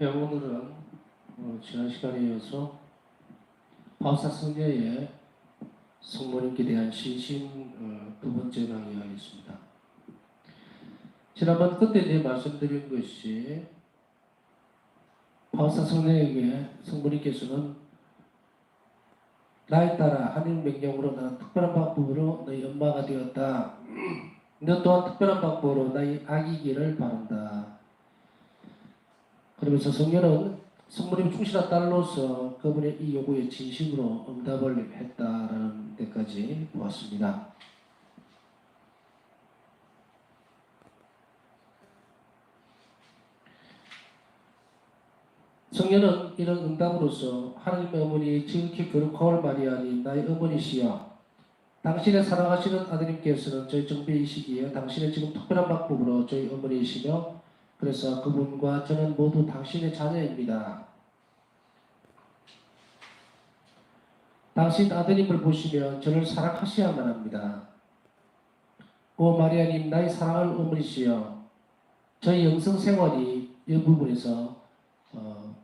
오늘은 지난 시간에 이어서 바우사 성녀의 성모님께 대한 신심 두 번째 강의하겠습니다. 지난번 그때 이제 말씀드린 것이 바우사 성녀에게 성모님께서는 나에 따라 하나님 명령으로 나는 특별한 방법으로 너희 엄마가 되었다. 너 또한 특별한 방법으로 나의 아기기를 바란다. 그러면서 성녀는 성모님 충실한 딸로서 그분의 이 요구에 진심으로 응답을 했다라는 데까지 보았습니다. 성녀는 이런 응답으로서 하나님의 어머니 지극히 거룩할 마리아니 나의 어머니시여 당신의 사랑하시는 아드님께서는 저희 정배이시기에 당신의 지금 특별한 방법으로 저희 어머니이시며 그래서 그분과 저는 모두 당신의 자녀입니다. 당신 아드님을 보시면 저를 사랑하셔야만 합니다. 오 마리아님 나의 사랑할 어머니시여 저희 영성생활이 이 부분에서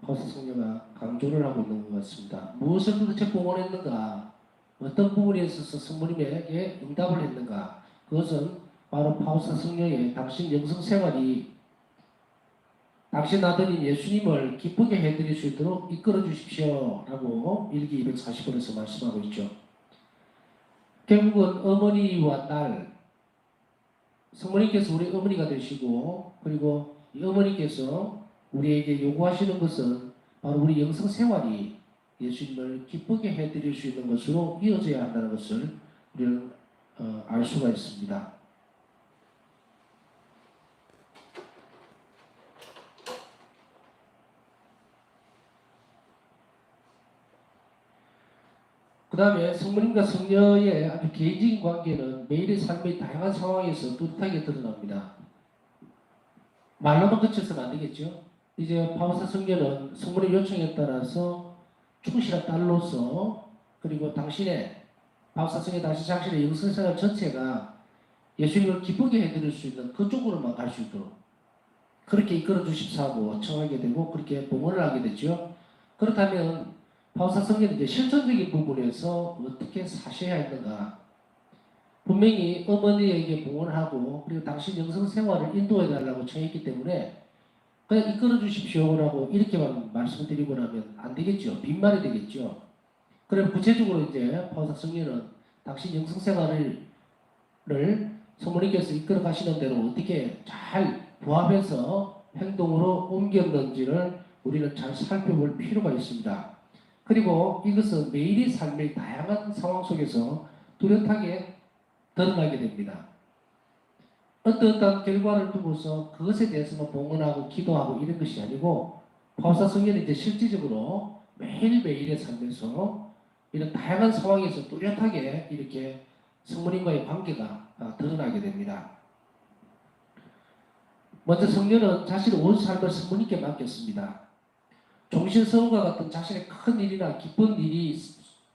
바우사 성녀가 강조를 하고 있는 것 같습니다. 무엇을 도대체 봉헌했는가? 어떤 부분에 있어서 성모님에게 응답을 했는가? 그것은 바로 바우사 성녀의 당신 영성생활이 당신 아들인 예수님을 기쁘게 해드릴 수 있도록 이끌어 주십시오 라고 일기 240번에서 말씀하고 있죠. 결국은 어머니와 딸, 성모님께서 우리 어머니가 되시고 그리고 이 어머니께서 우리에게 요구하시는 것은 바로 우리 영성생활이 예수님을 기쁘게 해드릴 수 있는 것으로 이어져야 한다는 것을 우리는 알 수가 있습니다. 그 다음에 성모님과 성녀의 아주 개인적인 관계는 매일의 삶의 다양한 상황에서 뚜렷하게 드러납니다. 말로만 그쳐서는 안 되겠죠. 이제 바우사 성녀는 성모님 요청에 따라서 충실한 딸로서 그리고 당신의 바우사 성녀 당신의 영성생활 전체가 예수님을 기쁘게 해드릴 수 있는 그쪽으로만 갈 수 있도록 그렇게 이끌어 주십사고 청하게 되고 그렇게 봉헌을 하게 되죠. 그렇다면 바우사 성녀는 이제 실천적인 부분에서 어떻게 사셔야 했는가? 분명히 어머니에게 봉헌하고 그리고 당신 영성생활을 인도해 달라고 청했기 때문에 그냥 이끌어 주십시오라고 이렇게만 말씀드리고 나면 안 되겠죠. 빈말이 되겠죠. 그럼 구체적으로 이제 바우사 성녀는 당신 영성생활을 성모님께서 이끌어 가시는 대로 어떻게 잘 부합해서 행동으로 옮겼는지를 우리는 잘 살펴볼 필요가 있습니다. 그리고 이것은 매일의 삶의 다양한 상황 속에서 뚜렷하게 드러나게 됩니다. 어떠한 결과를 두고서 그것에 대해서만 봉헌하고 기도하고 이런 것이 아니고 바우사 성녀는 이제 실질적으로 매일매일의 삶에서 이런 다양한 상황에서 뚜렷하게 이렇게 성모님과의 관계가 드러나게 됩니다. 먼저 성녀는 자신의 온 삶을 성모님께 맡겼습니다. 종신서울과 같은 자신의 큰 일이나 기쁜 일이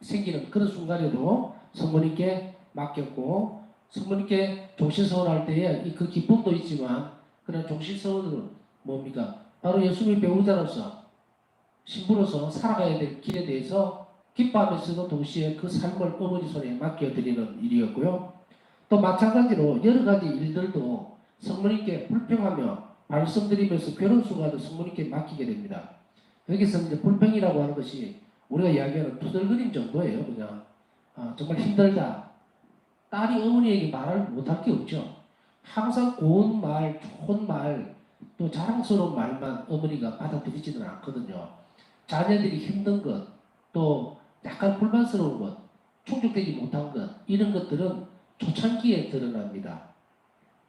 생기는 그런 순간에도 성모님께 맡겼고 성모님께 종신서울할 때에 그 기쁨도 있지만 그런 종신서울은 뭡니까? 바로 예수님의 배우자로서 신부로서 살아가야 될 길에 대해서 기뻐하면서도 동시에 그 삶을 어머니 손에 맡겨드리는 일이었고요. 또 마찬가지로 여러 가지 일들도 성모님께 불평하며 말씀드리면서 괴로운 성모님께 맡기게 됩니다. 여기서 이제 불평이라고 하는 것이 우리가 이야기하는 투덜거림 정도예요. 그냥 정말 힘들다. 딸이 어머니에게 말을 못할 게 없죠. 항상 고운 말, 좋은 말, 또 자랑스러운 말만 어머니가 받아들이지는 않거든요. 자녀들이 힘든 것, 또 약간 불만스러운 것, 충족되지 못한 것, 이런 것들은 초창기에 드러납니다.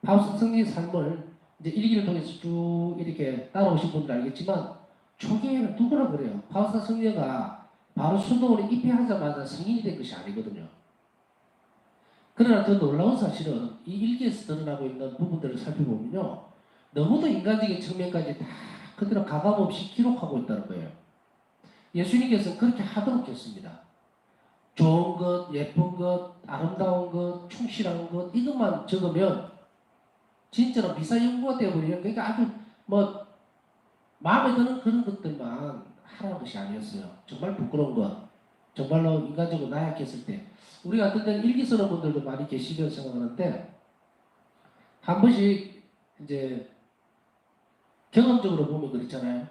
바우사 성녀의 삶을 이제 일기를 통해서 쭉 이렇게 따라오신 분들 알겠지만 초기에는 누구나 그래요. 바우사 성녀가 바로 순동을 입회하자마자 성인이 된 것이 아니거든요. 그러나 더 놀라운 사실은 이 일기에서 드러나고 있는 부분들을 살펴보면요. 너무도 인간적인 측면까지 다 그대로 가감없이 기록하고 있다는 거예요. 예수님께서 그렇게 하도록 했습니다. 좋은 것, 예쁜 것, 아름다운 것, 충실한 것 이것만 적으면 진짜로 미사연구가 되어버리는 그러니까 아주 마음에 드는 그런 것들만 하라는 것이 아니었어요. 정말 부끄러운 것, 정말로 인간적으로 나약했을 때 우리 같은 때는 일기 쓰는 분들도 많이 계시리라고 생각하는데 한 번씩 이제 경험적으로 보면 그렇잖아요.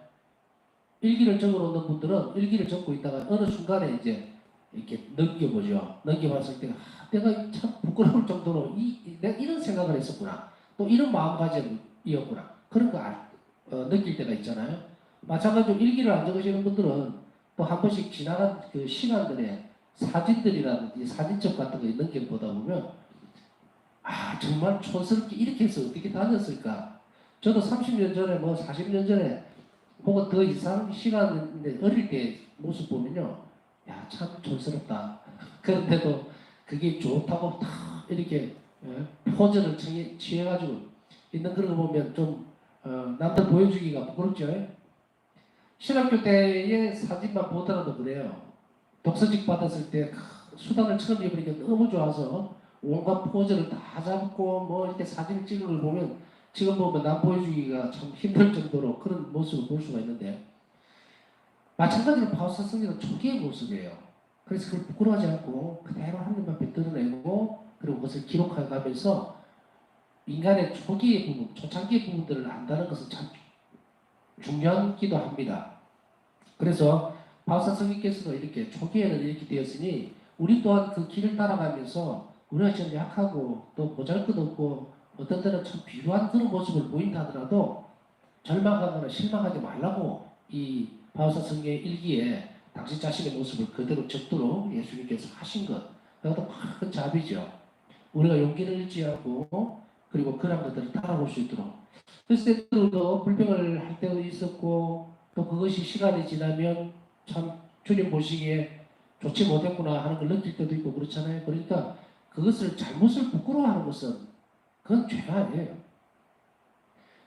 일기를 적어 놓는 분들은 일기를 적고 있다가 어느 순간에 이제 이렇게 넘겨보죠. 넘겨봤을 때 내가 참 부끄러울 정도로 내가 이런 생각을 했었구나. 또 이런 마음가짐이었구나. 그런 거 느낄 때가 있잖아요. 마찬가지로 일기를 안 적으시는 분들은 또 한 번씩 지나간 그 시간들의 사진들이라든지 사진첩 같은 거 있는 게 보다 보면 정말 촌스럽게 이렇게 해서 어떻게 다녔을까. 저도 30년 전에 뭐 40년 전에 혹은 더 이상 시간인데 어릴 때 모습 보면요. 야, 참 촌스럽다. 그런데도 그게 좋다고 탁 이렇게 포즈를 취해가지고 있는 그런 거 보면 좀 남들 보여주기가 부끄럽죠. 신학교 때의 사진만 보더라도 그래요. 독서직 받았을 때 수단을 처음 입으니까 너무 좋아서 온갖 포즈를 다 잡고 뭐 이렇게 사진을 찍은 걸 보면 지금 보면 남 보여주기가 참 힘들 정도로 그런 모습을 볼 수가 있는데 마찬가지로 바우사 성경은 초기의 모습이에요. 그래서 그걸 부끄러워하지 않고 그대로 하나님 앞에 드러내고 그리고 그것을 기록해 가면서 인간의 초기의 부분, 초창기의 부분들을 안다는 것은 참 중요하기도 합니다. 그래서 바우사 성경께서도 이렇게 초기에는 이렇게 되었으니 우리 또한 그 길을 따라가면서 우리가 좀 약하고 또 보잘것없고 어떤 때는 참 비루한 그런 모습을 보인다 하더라도 절망하거나 실망하지 말라고 이 바우사 성경의 일기에 당신 자신의 모습을 그대로 적도록 예수님께서 하신 것. 그것도 큰 자비죠. 우리가 용기를 잃지 않고 그리고 그런 것들을 따라올 수 있도록. 그래서 때로도 불평을 할 때도 있었고 또 그것이 시간이 지나면 참 주님 보시기에 좋지 못했구나 하는 걸 느낄 때도 있고 그렇잖아요. 그러니까 그것을 잘못을 부끄러워하는 것은 그건 죄가 아니에요.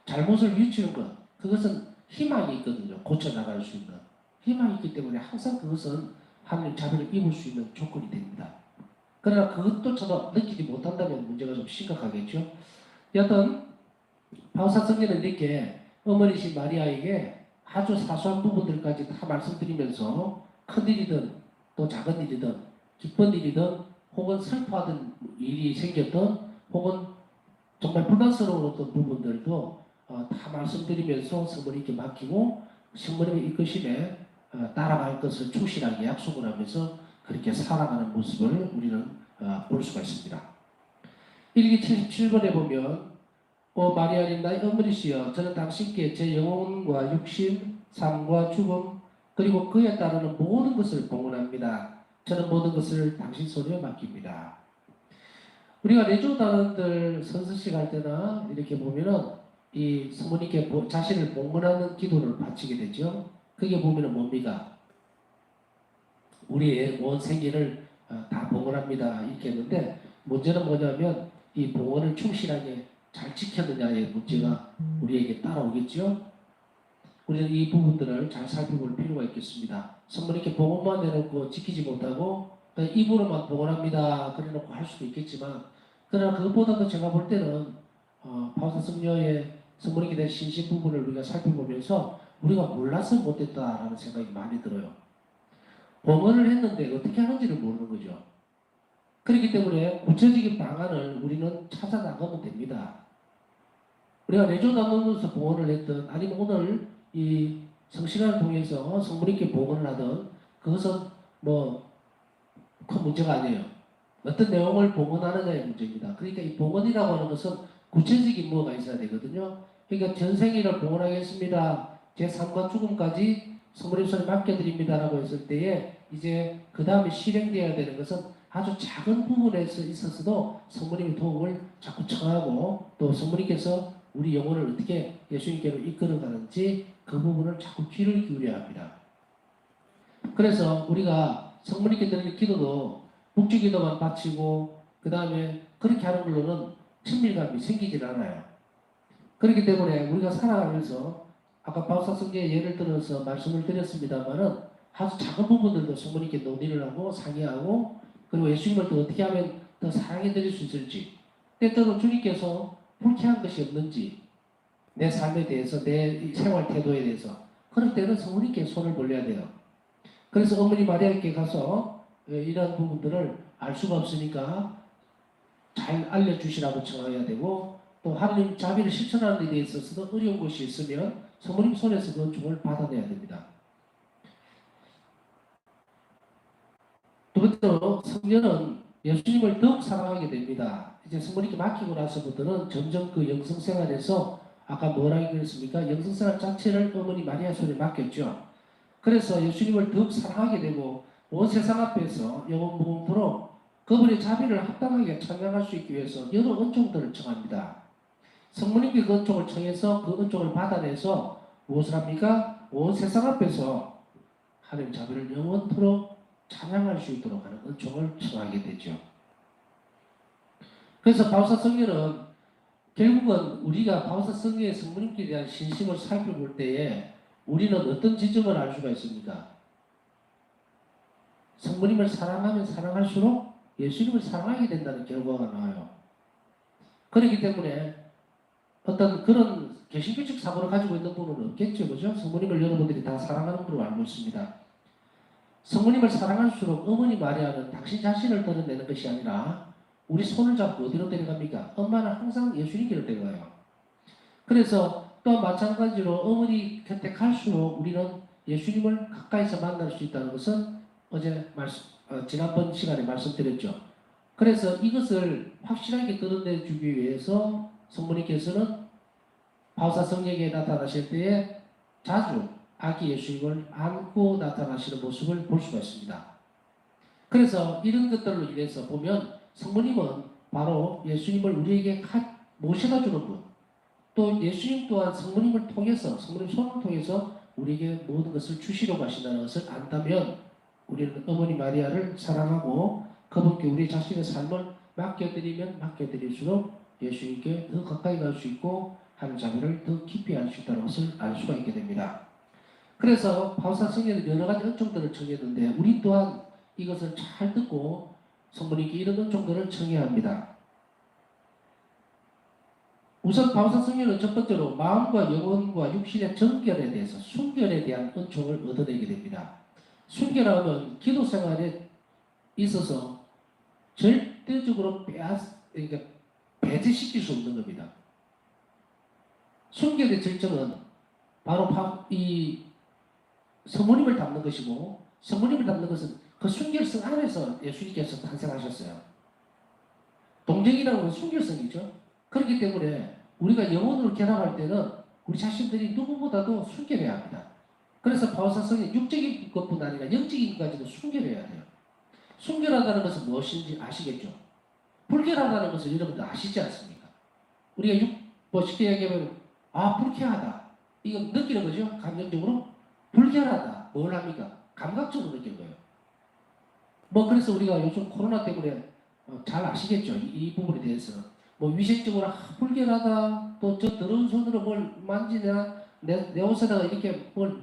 잘못을 비추는 것, 그것은 희망이 있거든요. 고쳐나갈 수 있는. 희망이 있기 때문에 항상 그것은 하나님 자비를 입을 수 있는 조건이 됩니다. 그러나 그것조차도 느끼지 못한다면 문제가 좀 심각하겠죠. 여튼 바우사 성경은 이렇게 어머니신 마리아에게 아주 사소한 부분들까지 다 말씀드리면서 큰 일이든 또 작은 일이든 기쁜 일이든 혹은 슬퍼하던 일이 생겼던 혹은 정말 불만스러웠던 부분들도 다 말씀드리면서 성모님께 맡기고 성모님의 이끄심에 따라갈 것을 충실하게 약속을 하면서 그렇게 살아가는 모습을 우리는 볼 수가 있습니다. 1기 77번에 보면 마리아님 나의 어머니시여 저는 당신께 제 영혼과 육신, 삶과 죽음 그리고 그에 따르는 모든 것을 봉헌합니다. 저는 모든 것을 당신 손에 맡깁니다. 우리가 내주 단원들 선서식 할 때나 이렇게 보면은 이 성모님께 자신을 봉헌하는 기도를 바치게 되죠. 그게 보면은 뭡니까? 우리의 온 생기를 다 봉헌합니다. 이렇게 했는데 문제는 뭐냐면 이 봉헌을 충실하게 잘 지켰느냐의 문제가 우리에게 따라오겠죠. 우리는 이 부분들을 잘 살펴볼 필요가 있겠습니다. 성모님께 봉헌만 내놓고 지키지 못하고 입으로만 봉헌합니다. 그래놓고 할 수도 있겠지만 그러나 그것보다도 제가 볼 때는 바우사 성녀의 성모님께 대한 신신 부분을 우리가 살펴보면서 우리가 몰라서 못했다라는 생각이 많이 들어요. 봉헌을 했는데 어떻게 하는지를 모르는 거죠. 그렇기 때문에 구체적인 방안을 우리는 찾아 나가면 됩니다. 우리가 내조 나누면서 봉헌을 했든 아니면 오늘 이 성신화를 통해서 성모님께 봉헌을 하든 그것은 뭐 큰 문제가 아니에요. 어떤 내용을 봉헌하느냐의 문제입니다. 그러니까 이 봉헌이라고 하는 것은 구체적인 뭐가 있어야 되거든요. 그러니까 전생일을 봉헌하겠습니다. 제 삶과 죽음까지 성모님 손에 맡겨드립니다라고 했을 때에 이제 그 다음에 실행되어야 되는 것은 아주 작은 부분에서 있어서도 성모님의 도움을 자꾸 청하고 또 성모님께서 우리 영혼을 어떻게 예수님께로 이끌어가는지 그 부분을 자꾸 귀를 기울여야 합니다. 그래서 우리가 성모님께 드리는 기도도 묵주기도만 바치고 그 다음에 그렇게 하는 걸로는 친밀감이 생기질 않아요. 그렇기 때문에 우리가 살아가면서 아까 바우사 성경의 예를 들어서 말씀을 드렸습니다만은 아주 작은 부분들도 성모님께 논의를 하고 상의하고 그리고 예수님을 또 어떻게 하면 더 사랑해 드릴 수 있을지 때때로 주님께서 불쾌한 것이 없는지 내 삶에 대해서 내 생활 태도에 대해서 그럴 때는 성모님께 손을 벌려야 돼요. 그래서 어머니 마리아께 가서 이런 부분들을 알 수가 없으니까 잘 알려주시라고 청해야 되고, 또 하나님 자비를 실천하는 데 있어서도 어려운 것이 있으면 성모님 손에서 그 종을 받아내야 됩니다. 두 번째로 성녀는 예수님을 더욱 사랑하게 됩니다. 이제 성모님께 맡기고 나서부터는 점점 그 영성생활에서 아까 뭐라 그랬습니까? 영성생활 자체를 어머니 마리아 손에 맡겼죠. 그래서 예수님을 더욱 사랑하게 되고 온 세상 앞에서 영원 무궁토록 그분의 자비를 합당하게 찬양할 수 있기 위해서 여러 은총들을 청합니다. 성모님께 그 은총을 청해서 그 은총을 받아내서 무엇을 합니까? 온 세상 앞에서 하나님 자비를 영원토록 찬양할 수 있도록 하는 은총을 청하게 되죠. 그래서 바우사 성녀는 결국은 우리가 바우사 성녀의 성모님께 대한 신심을 살펴볼 때에 우리는 어떤 지점을 알 수가 있습니까? 성모님을 사랑하면 사랑할수록 예수님을 사랑하게 된다는 결과가 나와요. 그렇기 때문에 어떤 그런 개신교적 사고를 가지고 있는 분은 없겠죠. 그죠? 성모님을 여러분들이 다 사랑하는 걸로 알고 있습니다. 성모님을 사랑할수록 어머니 마리아는 당신 자신을 드러내는 것이 아니라 우리 손을 잡고 어디로 데려갑니까? 엄마는 항상 예수님께로 데려가요. 그래서 또 마찬가지로 어머니 곁에 갈수록 우리는 예수님을 가까이서 만날 수 있다는 것은 어제 지난번 시간에 말씀드렸죠. 그래서 이것을 확실하게 드러내주기 위해서 성모님께서는 바우사 성령에 나타나실 때에 자주 아기 예수님을 안고 나타나시는 모습을 볼 수가 있습니다. 그래서 이런 것들로 인해서 보면 성모님은 바로 예수님을 우리에게 모셔다 주는 분, 또 예수님 또한 성모님을 통해서, 성모님 손을 통해서 우리에게 모든 것을 주시려고 하신다는 것을 안다면 우리는 어머니 마리아를 사랑하고 그분께 우리 자신의 삶을 맡겨드리면 맡겨드릴수록 예수님께 더 가까이 갈 수 있고 하나님 자비를 더 깊이 알 수 있다는 것을 알 수가 있게 됩니다. 그래서 바우사 성령은 여러 가지 은총들을 청했는데 우리 또한 이것을 잘 듣고 성모님께 이런 은총들을 청해야 합니다. 우선 바우사 성령은 첫 번째로 마음과 영혼과 육신의 정결에 대해서 순결에 대한 은총을 얻어내게 됩니다. 순결함은 기도 생활에 있어서 절대적으로 그러니까 배제시킬 수 없는 겁니다. 순결의 절정은 바로 이 성모님을 닮는 것이고 성모님을 닮는 것은 그 순결성 안에서 예수님께서 탄생하셨어요. 동정이라는 건 순결성이죠. 그렇기 때문에 우리가 영혼으로 결합할 때는 우리 자신들이 누구보다도 순결해야 합니다. 그래서 바우사성이 육적인 것뿐 아니라 영적인 것까지도 순결해야 돼요. 순결하다는 것은 무엇인지 아시겠죠? 불결하다는 것을 여러분들 아시지 않습니까? 우리가 쉽게 얘기하면 불쾌하다. 이거 느끼는 거죠? 감정적으로? 불결하다. 뭘 합니까? 감각적으로 느끼는 거예요. 그래서 우리가 요즘 코로나 때문에 잘 아시겠죠? 이 부분에 대해서는. 위생적으로 불결하다. 또 저 더러운 손으로 뭘 만지냐. 내 옷에다가 이렇게 뭘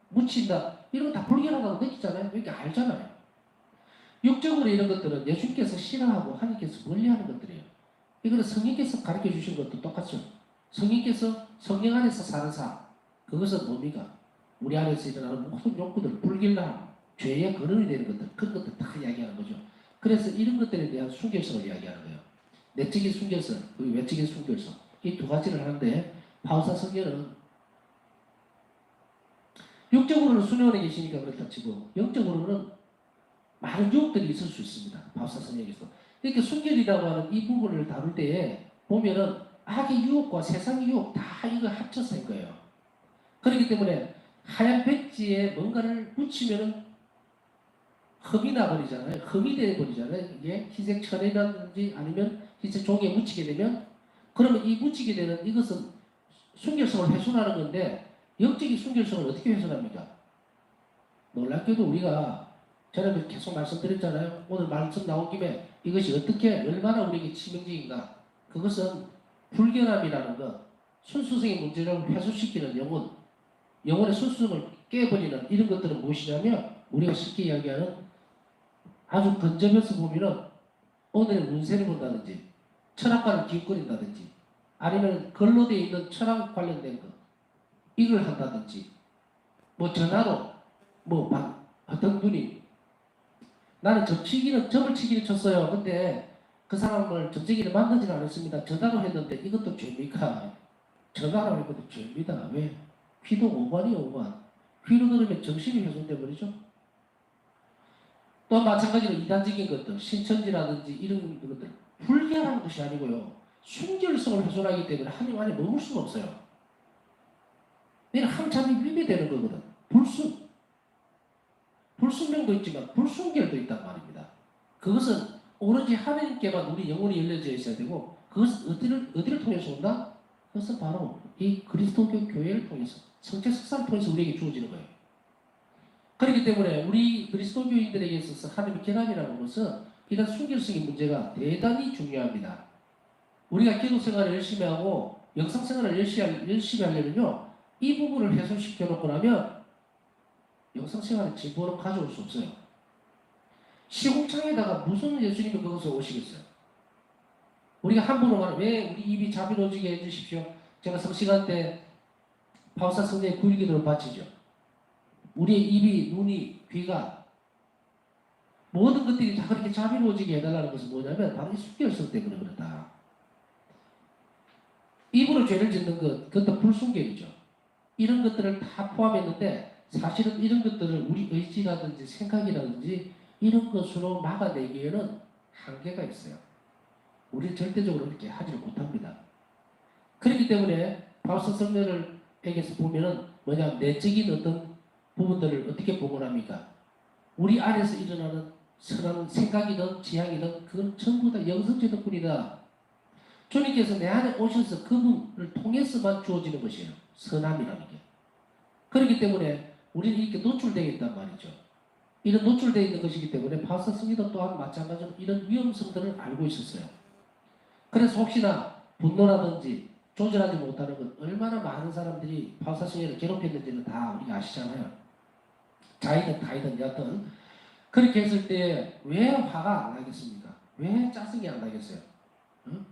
묻힌다. 이런 거 다 불결하다고 느끼잖아요. 이렇게 알잖아요. 육적으로 이런 것들은 예수님께서 싫어하고 하나님께서 멀리하는 것들이에요. 이거는 성령께서 가르쳐 주신 것도 똑같죠. 성령께서 성령 안에서 사는 삶. 그것은 뭡니까? 우리 안에서 일어나는 모든 욕구들, 불길함, 죄의 근원이 되는 것들, 그런 것들 다 이야기하는 거죠. 그래서 이런 것들에 대한 순결성을 이야기하는 거예요. 내적인 순결성, 그리고 외적인 순결성. 이 두 가지를 하는데 바우사 성령은 육적으로는 수련에 계시니까 그렇다 치고 영적으로는 많은 유혹들이 있을 수 있습니다. 바우사 성령에서. 이렇게 순결이라고 하는 이 부분을 다룰 때에 보면은 악의 유혹과 세상의 유혹 다 이거 합쳐서인 거예요. 그렇기 때문에 하얀 백지에 뭔가를 묻히면은 흠이 나버리잖아요. 흠이 되어버리잖아요. 이게 흰색 천이라든지 아니면 흰색 종이에 묻히게 되면 그러면 이 묻히게 되는 이것은 순결성을 훼손하는 건데 영적인 순결성을 어떻게 훼손합니까? 놀랍게도 우리가 저는 계속 말씀드렸잖아요. 오늘 말씀 나온 김에 이것이 어떻게 얼마나 우리에게 치명적인가. 그것은 불결함이라는 것, 순수성의 문제를 해소시키는 영혼의 순수성을 깨버리는 이런 것들은 무엇이냐면 우리가 쉽게 이야기하는 아주 근접해서 보면은 오늘의 운세를 본다든지 철학과를 기웃거린다든지 아니면 걸로 되어 있는 철학 관련된 것 이걸 한다든지 뭐 전화로 뭐 어떤 분이 나는 점을 치기는 쳤어요. 근데 그 사람을 점치기를 만들지는 않았습니다. 전화로 했는데 이것도 죄입니까? 전화로 한 것도 죄입니다. 왜? 귀도 오만이요, 오만. 귀로 들으면 정신이 훼손돼 버리죠. 또 마찬가지로 이단적인 것들, 신천지라든지 이런 것들 불결한 것이 아니고요. 순결성을 훼손하기 때문에 하나님 안에 머물 수가 없어요. 이는 한참이 위배되는 거거든. 불순명도 있지만 불순결도 있단 말입니다. 그것은 오로지 하나님께만 우리 영혼이 열려져 있어야 되고 그것은 어디를 통해서 온다? 그것은 바로 이 그리스도교 교회를 통해서 성체 석사를 통해서 우리에게 주어지는 거예요. 그렇기 때문에 우리 그리스도교인들에게 있어서 하나님의 계란이라는 것은 이런 순결성의 문제가 대단히 중요합니다. 우리가 기도 생활을 열심히 하고 영성 생활을 열심히 하려면요. 이 부분을 훼손시켜 놓고 나면 영성 생활에 진보는 가져올 수 없어요. 시궁창에다가 무슨 예수님이 그것을 오시겠어요? 우리가 함부로 말하면 왜 우리 입이 자비로워지게 해주십시오. 제가 성시간 때 파우사 성령의 구일기도를 바치죠. 우리의 입이, 눈이, 귀가 모든 것들이 다 그렇게 자비로워지게 해달라는 것은 뭐냐면 바로 이 순결성 때문에 그렇다. 입으로 죄를 짓는 것, 그것도 불순결이죠. 이런 것들을 다 포함했는데 사실은 이런 것들을 우리 의지라든지 생각이라든지 이런 것으로 막아내기에는 한계가 있어요. 우리는 절대적으로 그렇게 하지를 못합니다. 그렇기 때문에 바울서 성령에게서 보면은 뭐냐 내적인 어떤 부분들을 어떻게 복원합니까? 우리 안에서 일어나는 선한 생각이든 지향이든 그건 전부 다 영성제 덕분이다. 주님께서 내 안에 오셔서 그분을 통해서만 주어지는 것이에요. 선함이라는 게. 그렇기 때문에 우리는 이렇게 노출되어 있단 말이죠. 이런 노출되어 있는 것이기 때문에 바울서 성령도 또한 마찬가지로 이런 위험성들을 알고 있었어요. 그래서 혹시나 분노라든지 조절하지 못하는 것 얼마나 많은 사람들이 바울서 성령을 괴롭혔는지는 다 우리가 아시잖아요. 자이든 타이든 여하튼 그렇게 했을 때 왜 화가 안 나겠습니까? 왜 짜증이 안 나겠어요? 응?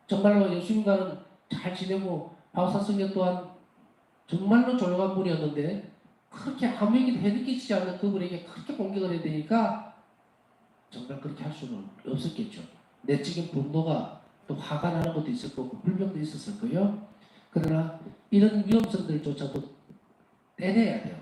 정말로 예수님과는 잘 지내고 바울서 성령 또한 정말로 조용한 분이었는데 그렇게 아무 얘기도 해느끼지 않는 그분에게 그렇게 공격을 해야 되니까 정말 그렇게 할 수는 없었겠죠. 내적인 분노가 또 화가 나는 것도 있을 거고 불평도 있었을 거예요. 그러나 이런 위험성들조차도 떼내야 돼요.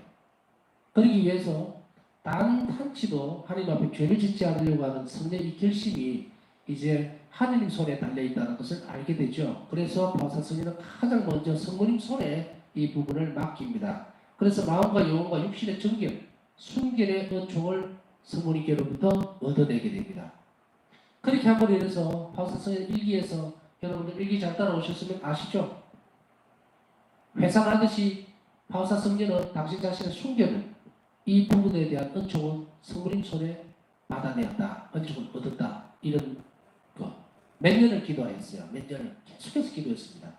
그러기 위해서 단 한치도 하나님 앞에 죄를 짓지 않으려고 하는 성령의 결심이 이제 하느님 손에 달려있다는 것을 알게 되죠. 그래서 바울사 성령은 가장 먼저 성모님 손에 이 부분을 맡깁니다. 그래서 마음과 영혼과 육신의 정결, 순결의 은총을 성모님께로부터 얻어내게 됩니다. 그렇게 함으로 인해서 바울사 성령 일기에서 여러분들 일기 잘 따라오셨으면 아시죠? 회상하듯이 바울사 성령은 당신 자신의 순결을 이 부분에 대한 은총은 성모님 손에 받아내었다. 은총을 얻었다. 이런 몇 년을 기도하였어요. 몇 년을 계속해서 기도했습니다.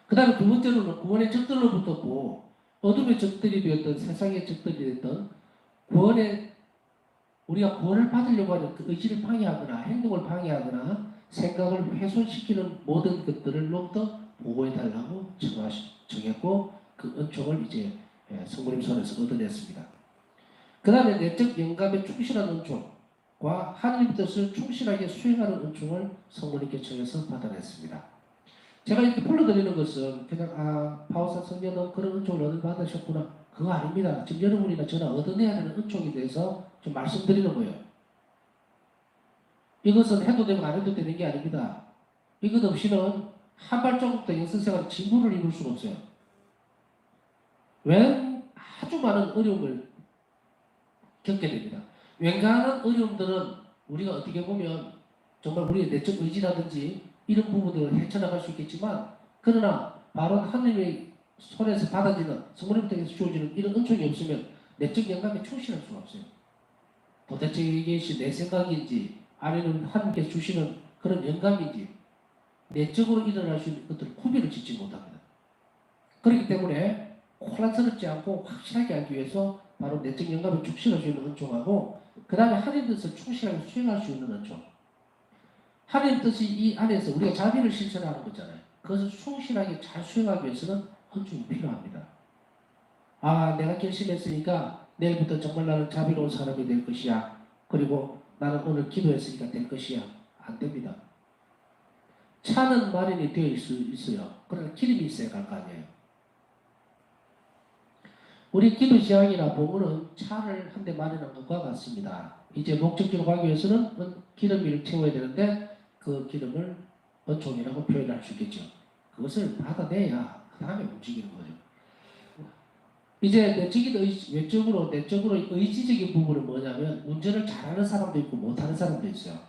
그 다음에 두 번째로는 구원의 적들로부터 보 어둠의 적들이 되었던 세상의 적들이 되었던 구원의 우리가 구원을 받으려고 하는 그 의지를 방해하거나 행동을 방해하거나 생각을 훼손시키는 모든 것들로부터 보호해달라고 정했고 그 은총을 이제 성모님 손에서 얻어냈습니다. 그 다음에 내적 영감에 충실한 은총과 하나님 뜻을 충실하게 수행하는 은총을 성모님께 청해서 받아냈습니다. 제가 이렇게 불러드리는 것은 그냥 바울사 성령은 그런 은총을 얻어받으셨구나 그거 아닙니다. 지금 여러분이나 저나 얻어내야 되는 은총에 대해서 좀 말씀드리는 거예요. 이것은 해도 되고 안 해도 되는 게 아닙니다. 이것 없이는 한 발자국도 영성생활에 진보를 이룰 수가 없어요. 왜 아주 많은 어려움을 겪게 됩니다. 웬간한 어려움들은 우리가 어떻게 보면 정말 우리의 내적 의지라든지 이런 부분들을 헤쳐나갈 수 있겠지만 그러나 바로 하나님의 손에서 받아지는 성모님 통해서 주어지는 이런 은총이 없으면 내적 영감에 충실할 수가 없어요. 도대체 이것이 내 생각인지 아니면 하나님께서 주시는 그런 영감인지 내적으로 일어날 수 있는 것들을 구별을 짓지 못합니다. 그렇기 때문에 혼란스럽지 않고 확실하게 알기 위해서 바로 내적 영감에 충실할 수 있는 은총하고 그 다음에 하나님 뜻을 충실하게 수행할 수 있는 은총. 하나님 뜻이 이 안에서 우리가 자비를 실천하는 거잖아요. 그것을 충실하게 잘 수행하기 위해서는 은총이 필요합니다. 아, 내가 결심했으니까 내일부터 정말 나는 자비로운 사람이 될 것이야. 그리고 나는 오늘 기도했으니까 될 것이야. 안 됩니다. 차는 마련이 되어 있어요. 그러나 기름이 있어야 갈 거 아니에요. 우리 기도 시작이나 복음은 차를 한 대 마련한 것과 같습니다. 이제 목적지로 가기 위해서는 기름을 채워야 되는데 그 기름을 은총이라고 표현할 수 있겠죠. 그것을 받아내야 그 다음에 움직이는 거죠. 이제 외적으로 내적으로 의지적인 부분은 뭐냐면 운전을 잘하는 사람도 있고 못하는 사람도 있어요.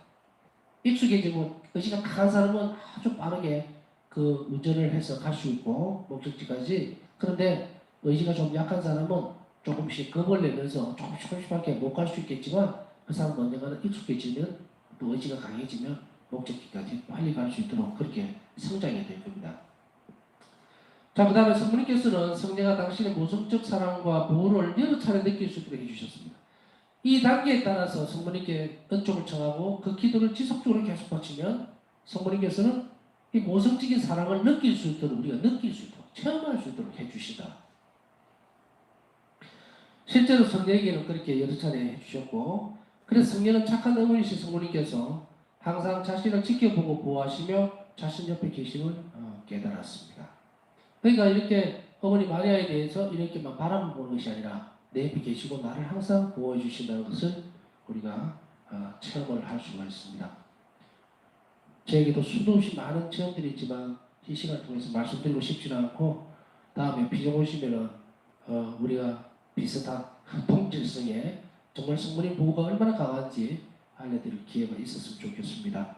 익숙해지고 의지가 강한 사람은 아주 빠르게 그 운전을 해서 갈 수 있고 목적지까지. 그런데 의지가 좀 약한 사람은 조금씩 겁을 내면서 조금씩밖에 못 갈 수 있겠지만 그 사람은 언젠가는 익숙해지면 또 의지가 강해지면 목적지까지 빨리 갈 수 있도록 그렇게 성장이 될 겁니다. 자, 그 다음에 성모님께서는 성령가 당신의 모성적 사랑과 보호를 여러 차례 느낄 수 있도록 해주셨습니다. 이 단계에 따라서 성모님께 은총을 청하고 그 기도를 지속적으로 계속 바치면 성모님께서는 이 모성적인 사랑을 느낄 수 있도록 우리가 느낄 수 있도록 체험할 수 있도록 해주시다. 실제로 성령에게는 그렇게 여러 차례 해주셨고, 그래서 성령은 착한 어머니신 성모님께서 항상 자신을 지켜보고 보호하시며 자신 옆에 계심을 깨달았습니다. 그러니까 이렇게 어머니 마리아에 대해서 이렇게만 바라만 보는 것이 아니라 내 옆에 계시고 나를 항상 보호해 주신다는 것을 우리가 체험을 할 수가 있습니다. 저에게도 수도 없이 많은 체험들이 있지만 이 시간을 통해서 말씀드리고 싶지는 않고 다음에 비전 오시면은 우리가 비슷한 동질성에 정말 성모님 보호가 얼마나 강한지 알려드릴 기회가 있었으면 좋겠습니다.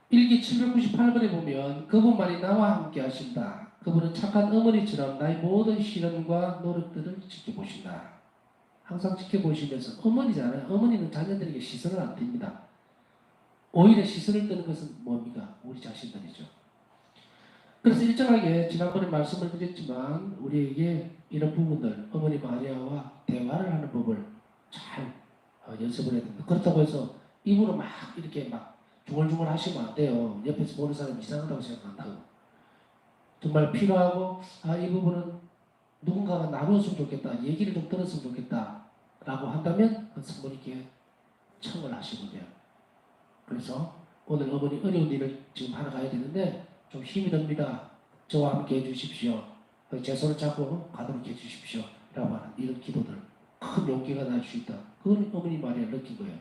일기 798번에 보면 그분만이 나와 함께 하신다. 그분은 착한 어머니처럼 나의 모든 시련과 노력들을 지켜보신다. 항상 지켜보시면서 어머니잖아요. 어머니는 자녀들에게 시선을 안 띱니다. 오히려 시선을 뜨는 것은 뭡니까? 우리 자신들이죠. 그래서 일정하게 지난번에 말씀을 드렸지만 우리에게 이런 부분들 어머니 마리아와 대화를 하는 법을 잘 연습을 해야 됩니다. 그렇다고 해서 입으로 막 이렇게 막 중얼중얼 하시면 안 돼요. 옆에서 보는 사람이 이상하다고 생각한다고. 정말 필요하고 이 부분은 누군가가 나누었으면 좋겠다. 얘기를 좀 들었으면 좋겠다. 라고 한다면 성모님께 청을 하시면 돼요. 그래서 오늘 어머니 어려운 일을 지금 하러 가야 되는데 좀 힘이 듭니다. 저와 함께 해주십시오. 제 손을 잡고 가도록 해주십시오. 라고 하는 이런 기도들 큰 용기가 날 수 있다. 그건 어머니 말이야 느낀 거예요.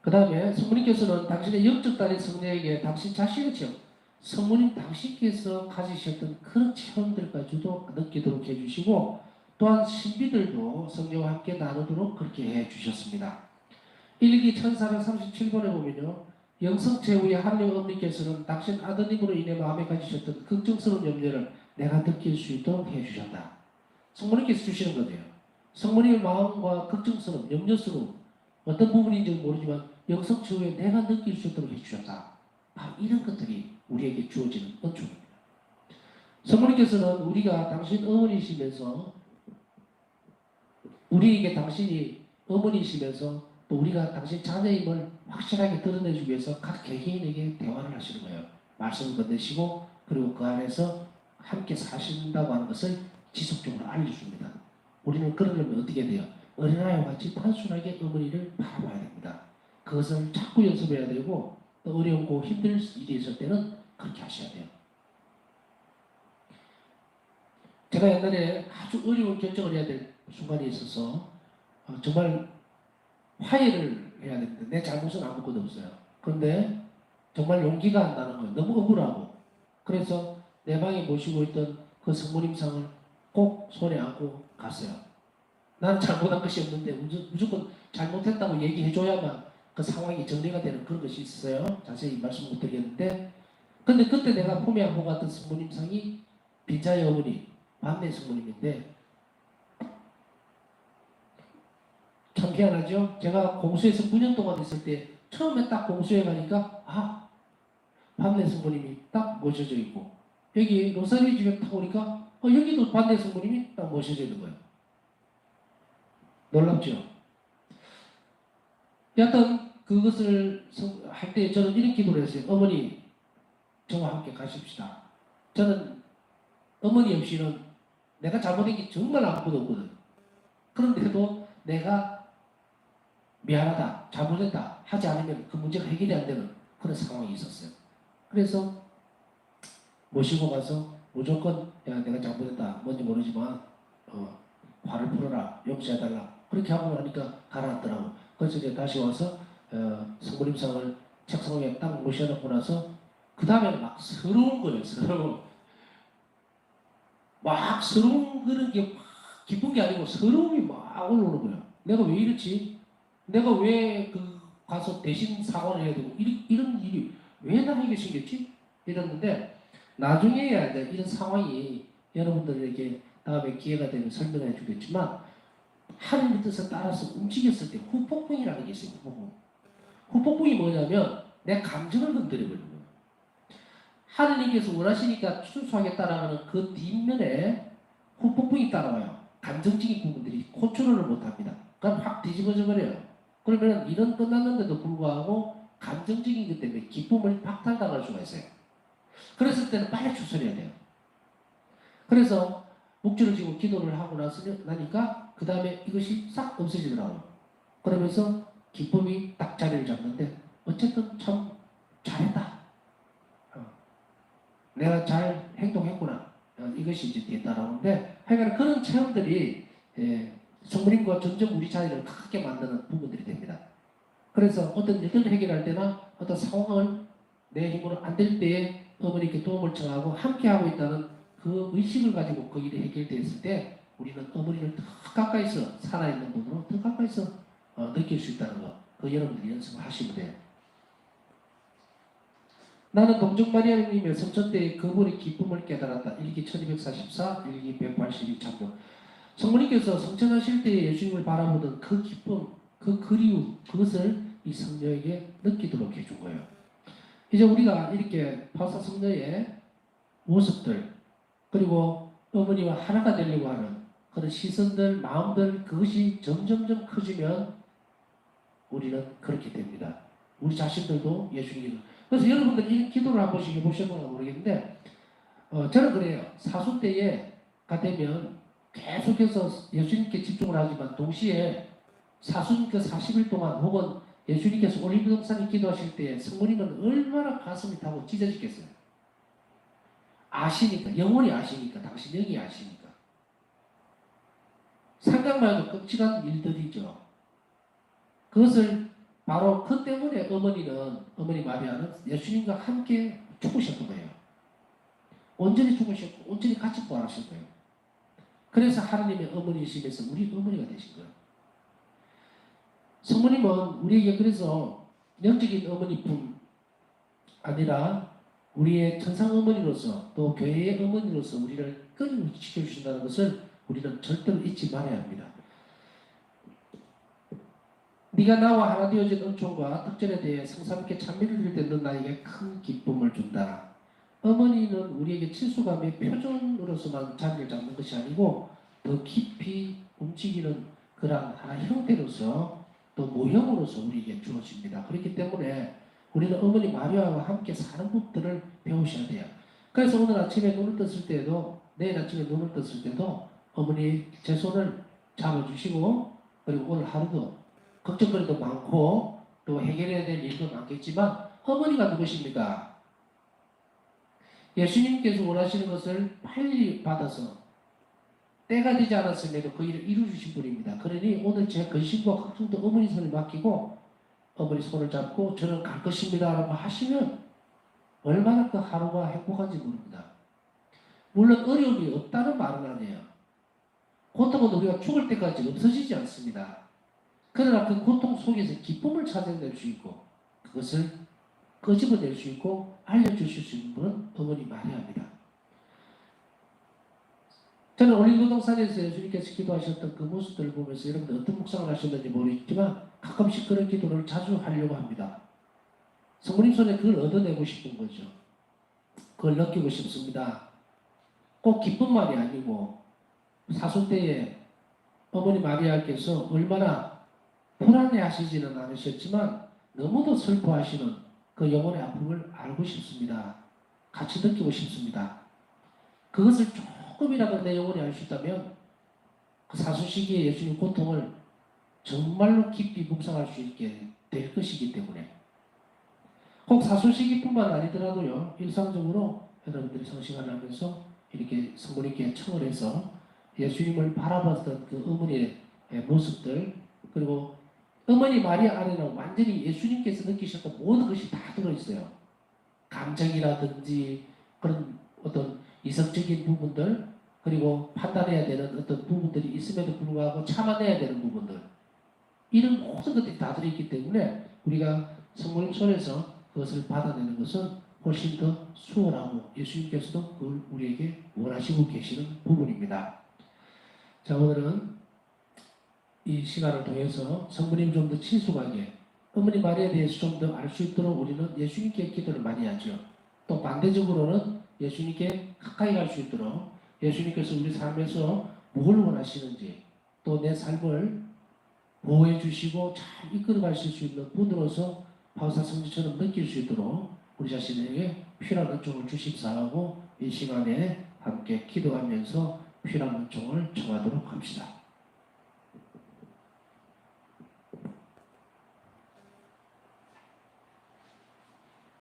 그 다음에 성모님께서는 당신의 영적 딸인 성녀에게 당신 자신의 체험, 성모님 당신께서 가지셨던 그런 체험들까지도 느끼도록 해주시고 또한 신비들도 성녀와 함께 나누도록 그렇게 해주셨습니다. 일기 1437번에 보면요. 영성체후의 하나님 어머니께서는 당신 아드님으로 인해 마음에 가지셨던 걱정스러운 염려를 내가 느낄 수 있도록 해주셨다. 성모님께서 주시는 거예요. 성모님의 마음과 걱정스러움, 염려스러움 어떤 부분인지 모르지만 영성체후에 내가 느낄 수 있도록 해주셨다. 바로 이런 것들이 우리에게 주어지는 은총입니다. 성모님께서는 우리가 당신 어머니시면서 우리에게 당신이 어머니시면서 또 우리가 당신 자녀임을 확실하게 드러내주기 위해서 각 개개인에게 대화를 하시는 거예요. 말씀을 건네시고 그리고 그 안에서 함께 사신다고 하는 것을 지속적으로 알려줍니다. 우리는 그러려면 어떻게 돼요? 어린아이와 같이 단순하게 어머니를 바라봐야 됩니다. 그것을 자꾸 연습해야 되고 또 어려운고 힘들 일이 있을 때는 그렇게 하셔야 돼요. 제가 옛날에 아주 어려운 결정을 해야 될 순간이 있어서 정말 화해를 해야 되는데 내 잘못은 아무것도 없어요. 그런데 정말 용기가 안 나는 거예요. 너무 억울하고. 그래서 내 방에 모시고 있던 그 성모님 상을 꼭 손에 안고 갔어요. 나는 잘못한 것이 없는데 무조건 잘못했다고 얘기해줘야만 그 상황이 정리가 되는 그런 것이 있어요. 자세히 말씀 못 드리겠는데 근데 그때 내가 품에 안고 갔던 성모님 상이 빈자의 어머니 만내 성모님인데 참 희한하죠? 제가 공수에서 9년 동안 있을 때 처음에 딱 공수에 가니까 반대 성모님이 딱 모셔져 있고 여기 로사리 집에 딱 오니까 여기도 반대 성모님이 딱 모셔져 있는 거예요. 놀랍죠? 여하튼 그것을 할 때 저는 이런 기도를 했어요. 어머니 저와 함께 가십시다. 저는 어머니 없이는 내가 잘못한 게 정말 아무것도 없거든. 그런데도 내가 미안하다, 잘못했다 하지 않으면 그 문제가 해결이 안 되는 그런 상황이 있었어요. 그래서 모시고 가서 무조건 야 내가 잘못했다 뭔지 모르지만 화를 풀어라 용서해달라 그렇게 하고 나니까 가라앉더라고. 그래서 이제 다시 와서 성부님상을 책상 위에 딱 모셔놓고 나서 그 다음에는 막 서러운 거예요. 막 서러운 그런 게 막 기쁜 게 아니고 서러움이 막 올라오는 거예요. 내가 왜 이렇지? 내가 왜 그 가서 대신 사과를 해야 되고 이런 일이 왜 나에게 생겼지? 이랬는데 나중에야 이제 이런 상황이 여러분들에게 다음에 기회가 되면 설명해 주겠지만 하나님의 뜻에 따라서 움직였을 때 후폭풍이라는 게 있어요. 후폭풍. 후폭풍이 뭐냐면 내 감정을 건드려버리는 거예요. 하느님께서 원하시니까 순수하겠다라는 그 뒷면에 후폭풍이 따라와요. 감정적인 부분들이 컨트롤을 못합니다. 그럼 확 뒤집어져 버려요. 그러면 일은 끝났는데도 불구하고 감정적인 것 때문에 기쁨을 박탈당할 수가 있어요. 그랬을 때는 빨리 추스려야 돼요. 그래서 묵주를 지고 기도를 하고 나니까 그 다음에 이것이 싹 없어지더라고요. 그러면서 기쁨이 딱 자리를 잡는데 어쨌든 참 잘했다. 내가 잘 행동했구나. 이것이 이제 뒤에 따라오는데 하여간 그런 체험들이 성부님과 점점 우리 자리를 크게 만드는 부분들이 됩니다. 그래서 어떤 일들을 해결할 때나 어떤 상황을 내 힘으로 안 될 때에 어머니께 도움을 청하고 함께하고 있다는 그 의식을 가지고 그 일이 해결되었을 때 우리는 어머니를 더 가까이서 살아있는 분으로 더 가까이서 느낄 수 있다는 거. 그 여러분들이 연습을 하시면 돼요. 나는 동정마리아님의 성천 때의 그분의 기쁨을 깨달았다. 일기 1244, 일기 182 참조. 성모님께서 성천하실 때에 예수님을 바라보던 그 기쁨, 그 그리움, 그것을 이 성녀에게 느끼도록 해준 거예요. 이제 우리가 이렇게 파사 성녀의 모습들, 그리고 어머니와 하나가 되려고 하는 그런 시선들, 마음들, 그것이 점점점 커지면 우리는 그렇게 됩니다. 우리 자신들도 예수님. 그래서 여러분들 이 기도를 한 번씩 해보셨는가 모르겠는데, 저는 그래요. 사수 때가 되면 계속해서 예수님께 집중을 하지만 동시에 사순 그 40일 동안 혹은 예수님께서 올리브동산에 기도하실 때 성모님은 얼마나 가슴이 타고 찢어지겠어요. 아시니까, 영원히 아시니까, 당신 영이 아시니까. 생각만 해도 끔찍한 일들이죠. 그것을 바로 그 때문에 어머니 마리아는 예수님과 함께 죽으셨던 거예요. 온전히 죽으셨고, 온전히 같이 부활하신 거예요. 그래서 하나님의 어머니이심에서 우리 어머니가 되신 거예요. 성모님은 우리에게 그래서 영적인 어머니뿐 아니라 우리의 천상 어머니로서 또 교회의 어머니로서 우리를 끈을 지켜주신다는 것을 우리는 절대로 잊지 말아야 합니다. 네가 나와 하나 되어진 은총과 특전에 대해 성삼께 찬미를 드릴 때 넌 나에게 큰 기쁨을 준다. 어머니는 우리에게 칠수감의 표준으로서만 자리를 잡는 것이 아니고 더 깊이 움직이는 그러한 하나의 형태로서 또 모형으로서 우리에게 주어집니다. 그렇기 때문에 우리는 어머니 마리아와 함께 사는 법들을 배우셔야 돼요. 그래서 오늘 아침에 눈을 떴을 때도 내일 아침에 눈을 떴을 때도 어머니 제 손을 잡아주시고 그리고 오늘 하루도 걱정거리도 많고 또 해결해야 될 일도 많겠지만 어머니가 누구십니까? 예수님께서 원하시는 것을 빨리 받아서 때가 되지 않았음에도 그 일을 이루어주신 분입니다. 그러니 오늘 제 근심과 걱정도 어머니 손에 맡기고 어머니 손을 잡고 저는 갈 것입니다 라고 하시면 얼마나 그 하루가 행복한지 모릅니다. 물론 어려움이 없다는 말은 아니에요. 고통은 우리가 죽을 때까지 없어지지 않습니다. 그러나 그 고통 속에서 기쁨을 찾아낼 수 있고 그것을 끄집어낼 수 있고 알려주실 수 있는 분은 어머니 마리아입니다. 저는 올리브동산에서 예수님께서 기도하셨던 그 모습들을 보면서 여러분들 어떤 묵상을 하셨는지 모르겠지만 가끔씩 그런 기도를 자주 하려고 합니다. 성모님 손에 그걸 얻어내고 싶은 거죠. 그걸 느끼고 싶습니다. 꼭 기쁨만이 아니고 사순 때에 어머니 마리아께서 얼마나 불안해하시지는 않으셨지만 너무도 슬퍼하시는 그 영혼의 아픔을 알고 싶습니다. 같이 느끼고 싶습니다. 그것을 조금이라도 내 영혼이 알 수 있다면 그 사수시기의 예수님 고통을 정말로 깊이 묵상할 수 있게 될 것이기 때문에 꼭 사수시기뿐만 아니더라도요. 일상적으로 여러분들이 성식을 하면서 이렇게 성모님께 청을 해서 예수님을 바라봤던 그 어머니의 모습들 그리고 어머니 마리아 안에는 완전히 예수님께서 느끼셨던 모든 것이 다 들어있어요. 감정이라든지 그런 어떤 이성적인 부분들 그리고 판단해야 되는 어떤 부분들이 있음에도 불구하고 참아내야 되는 부분들 이런 모든 것들이 다 들어있기 때문에 우리가 성모님 손에서 그것을 받아내는 것은 훨씬 더 수월하고 예수님께서도 그걸 우리에게 원하시고 계시는 부분입니다. 자, 오늘은 이 시간을 통해서 성모님 좀 더 친숙하게 어머니 마리아에 대해서 좀 더 알 수 있도록 우리는 예수님께 기도를 많이 하죠. 또 반대적으로는 예수님께 가까이 갈 수 있도록 예수님께서 우리 삶에서 뭘 원하시는지 또 내 삶을 보호해 주시고 잘 이끌어 가실 수 있는 분으로서 바울사 성지처럼 느낄 수 있도록 우리 자신에게 필요한 은총을 주십사하고 이 시간에 함께 기도하면서 필요한 은총을 청하도록 합시다.